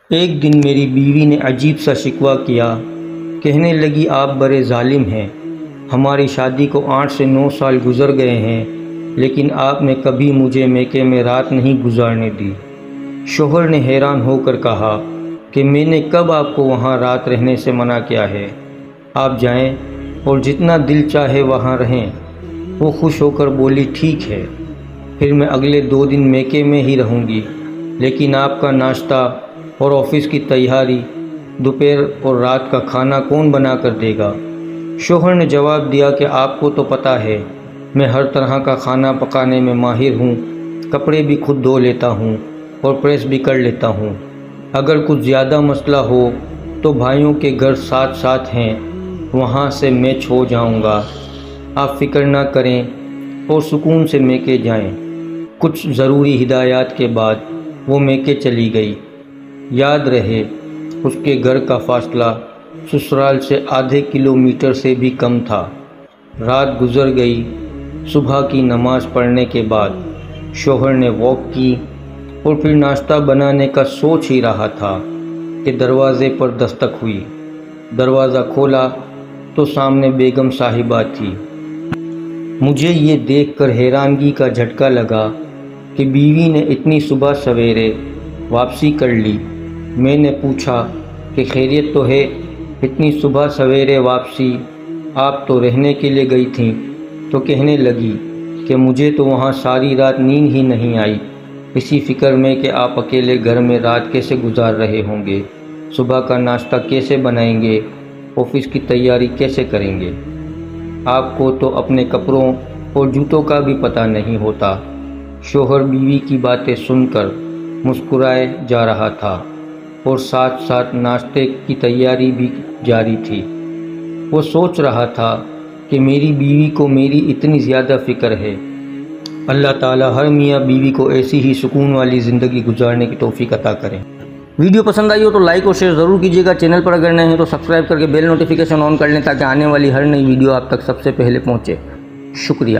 ایک دن میری بیوی نے عجیب سا شکوہ کیا، کہنے لگی آپ بڑے ظالم ہیں، ہماری شادی کو 8 سے 9 سال گزر گئے ہیں لیکن آپ نے کبھی مجھے میکے میں رات نہیں گزارنے دی۔ شوہر نے حیران ہو کر کہا کہ میں نے کب آپ کو وہاں رات رہنے سے منع کیا ہے، آپ جائیں اور جتنا دل چاہے وہاں رہیں۔ وہ خوش ہو کر بولی ٹھیک ہے، پھر میں اگلے 2 دن میکے میں ہی رہوں گی، لیکن آپ کا ناشتہ اور آفس کی تیاری، دوپہر اور رات کا کھانا کون بنا کر دے گا؟ شوہر نے جواب دیا کہ آپ کو تو پتہ ہے میں ہر طرح کا کھانا پکانے میں ماہر ہوں، کپڑے بھی خود دھو لیتا ہوں اور پریس بھی کر لیتا ہوں۔ اگر کچھ زیادہ مسئلہ ہو تو بھائیوں کے گھر ساتھ ساتھ ہیں، وہاں سے میں چھو جاؤں گا، آپ فکر نہ کریں اور سکون سے میکے جائیں۔ کچھ ضروری ہدایات کے بعد وہ میکے چلی گئی۔ یاد رہے اس کے گھر کا فاصلہ سسرال سے آدھے کلومیٹر سے بھی کم تھا۔ رات گزر گئی۔ صبح کی نماز پڑھنے کے بعد شوہر نے واک کی اور پھر ناشتہ بنانے کا سوچ ہی رہا تھا کہ دروازے پر دستک ہوئی۔ دروازہ کھولا تو سامنے بیگم صاحبہ تھی۔ مجھے یہ دیکھ کر حیرانگی کا جھٹکا لگا کہ بیوی نے اتنی صبح سویرے واپسی کر لی۔ میں نے پوچھا کہ خیریت تو ہے؟ اتنی صبح سویرے واپسی؟ آپ تو رہنے کے لیے گئی تھیں۔ تو کہنے لگی کہ مجھے تو وہاں ساری رات نیند ہی نہیں آئی، اسی فکر میں کہ آپ اکیلے گھر میں رات کیسے گزار رہے ہوں گے، صبح کا ناشتہ کیسے بنائیں گے، آفس کی تیاری کیسے کریں گے۔ آپ کو تو اپنے کپڑوں اور جوتوں کا بھی پتہ نہیں ہوتا۔ شوہر بیوی کی باتیں سن کر مسکرائے جا رہا تھا اور ساتھ ساتھ ناشتے کی تیاری بھی جاری تھی۔ وہ سوچ رہا تھا کہ میری بیوی کو میری اتنی زیادہ فکر ہے۔ اللہ تعالیٰ ہر میاں بیوی کو ایسی ہی سکون والی زندگی گزارنے کی توفیق عطا کریں۔ ویڈیو پسند آئی ہو تو لائک اور شیئر ضرور کیجیے گا۔ چینل پر اگر نئے ہیں تو سبسکرائب کر کے بیل نوٹیفیکیشن آن کر لیں تاکہ آنے والی ہر نئی ویڈیو آپ تک سب سے پہلے پہنچے۔ شکریہ۔